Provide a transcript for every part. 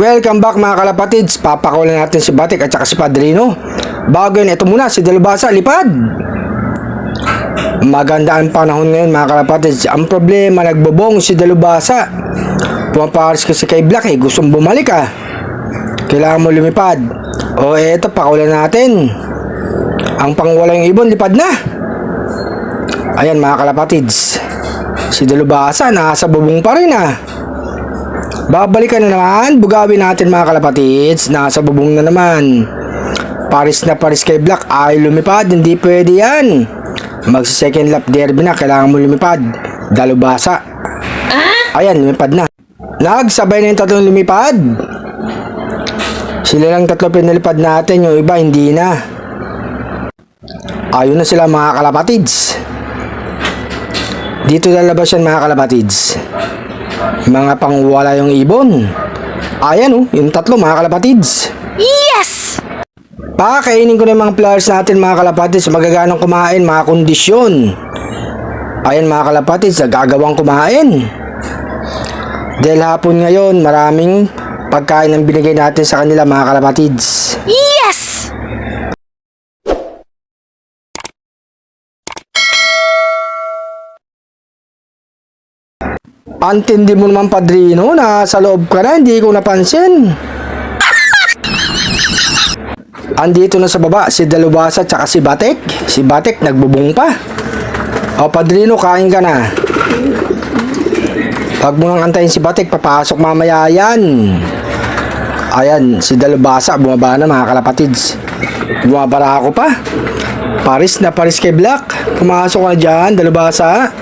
Welcome back mga kalapatids. Papakulan natin si Batik at saka si Padrino. Bago yun, ito muna si Dalubhasa, lipad. Maganda ang panahon ngayon mga kalapatids. Ang problema, nagbobong si Dalubhasa. Pumaparis kasi kay Black gustong bumalik Kailangan mo lumipad. O eto, pakulan natin. Ang pangwalang ibon, lipad na. Ayan mga kalapatids. Si Dalubhasa nasa bubong pa rin Babalikan na naman. Bugawin natin mga kalapatids. Nasa bubong na naman. Paris na paris kay Black. Ay lumipad. Hindi pwede yan. Magsi second lap derby na. Kailangan mo lumipad. Dalubhasa. Ayan, lumipad na. Nagsabay na yung tatlong lumipad. Sila lang tatlo pinalipad natin. Yung iba hindi na. Ayun na sila mga kalapatids. Dito lalabas yan mga kalapatids. Mga pangwala yung ibon. Ayan yung tatlo mga kalapatids. Yes! Pakainin ko na yung mga players natin mga kalapatids. Magaganang kumain, mga kondisyon. Ayan mga kalapatids, gagawang kumain. Dahil hapon ngayon, maraming pagkain ang binigay natin sa kanila mga kalapatids. Yes! Antindi mo naman Padrino, nasa loob ka na, hindi ko napansin. Andito na sa baba si Dalubhasa at si Batik. Si Batik nagbubong pa. O Padrino, kain ka na. Huwag mo nang antayin si Batik, papasok mamaya yan. Ayan, si Dalubhasa bumaba na mga kalapatids. Bumabara ako pa. Paris na paris kay Black. Pumasok ka na dyan, Dalubhasa.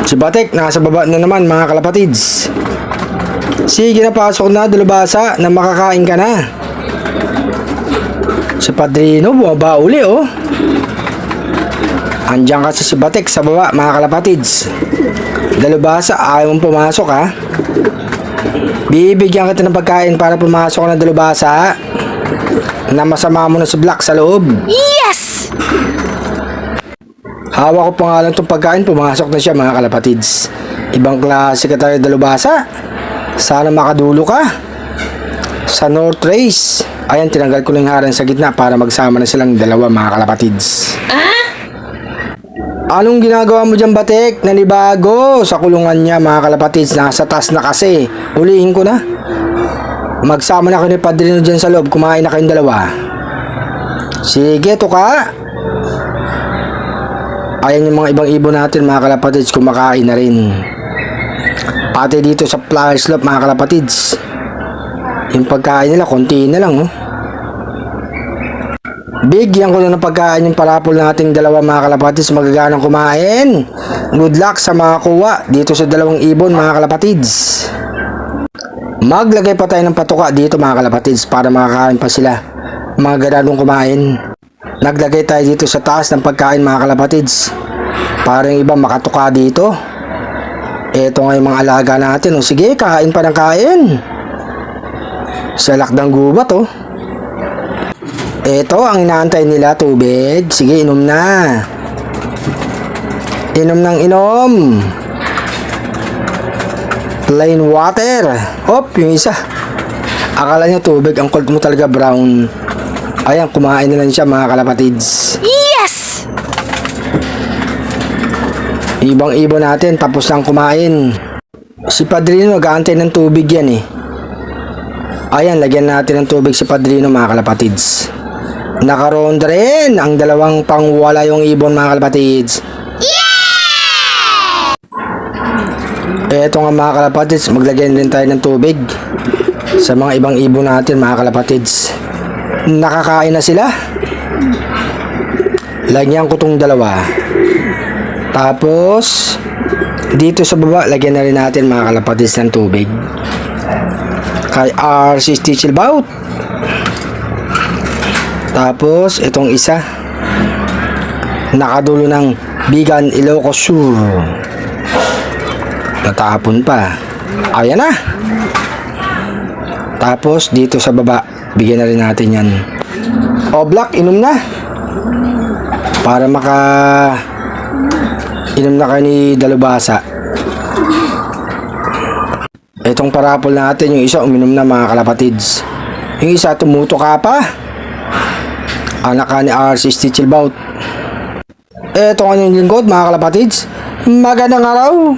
Si Batik nasa baba na naman mga kalapatids. Sige na, pasok na Dalubhasa na makakain ka na. Si Padrino bumaba uli Andiyan kasi si Batik sa baba mga kalapatids. Dalubhasa, ayaw mong pumasok Bibigyan kita ng pagkain para pumasok na Dalubhasa. Na masama mo na si Black sa loob. Yes! Hawak ko pa nga lang itong pagkain, pumasok na siya mga kalapatids. Ibang klase ka tayo Dalubhasa. Sana makadulo ka sa North Race. Ayan, tinanggal ko na yung harang sa gitna para magsama na silang dalawa mga kalapatids. Anong ginagawa mo dyan Batik? Nanibago sa kulungan niya mga kalapatids. Nasa taas na kasi. Ulihin ko na. Magsama na kayo ni Padrino dyan sa loob. Kumain na kayong dalawa. Sige, tuka. Ayan yung mga ibang ibon natin mga kalapatids, kumakain na rin. Pati dito sa flower slope mga kalapatids, yung pagkain nila konti na lang Bigyan ko na ng pagkain yung parapol nating dalawa mga kalapatids. Magaganang kumain. Good luck sa mga kuha dito sa dalawang ibon mga kalapatids. Maglagay pa tayo ng patuka dito mga kalapatids para makakain pa sila. Mga ganadong kumain. Naglagay tayo dito sa taas ng pagkain mga kalapatids para yung iba makatuka dito. Eto nga yung mga alaga natin. Sige, kain pa ng kain. Sa lakdang gubat Eto ang inaantay nila, tubig. Sige, inom na. Inom ng inom. Plain water. Yung isa. Akala niya tubig, ang cold mo talaga brown. Ayan, kumain na lang siya mga kalapatids. Yes! Ibang-ibon natin, tapos lang kumain. Si Padrino, nag-aantay ng tubig yan Ayan, lagyan natin ng tubig si Padrino mga kalapatids. Nakaronda rin ang dalawang pangwala yung ibon mga kalapatids. Yeah! Eto nga mga kalapatids, maglagyan din tayo ng tubig sa mga ibang ibon natin mga kalapatids. Nakakain na sila. Lagyan ko tong dalawa. Tapos dito sa baba lagyan na rin natin mga kalapatids ng tubig kay RC Stichelbout. Tapos itong isa nakadulo ng Bigan Ilocos Sur. Natapon pa. Ayan na. Tapos dito sa baba bigyan na rin natin yan. Black, inom na. Para inom na kayo ni Dalubhasa. Itong parapol natin, yung isa uminom na mga kalapatids. Yung isa tumuto ka pa. Anak ka ni RC Stitchel Bout. Ito ang inyong lingkod mga kalapatids. Magandang araw.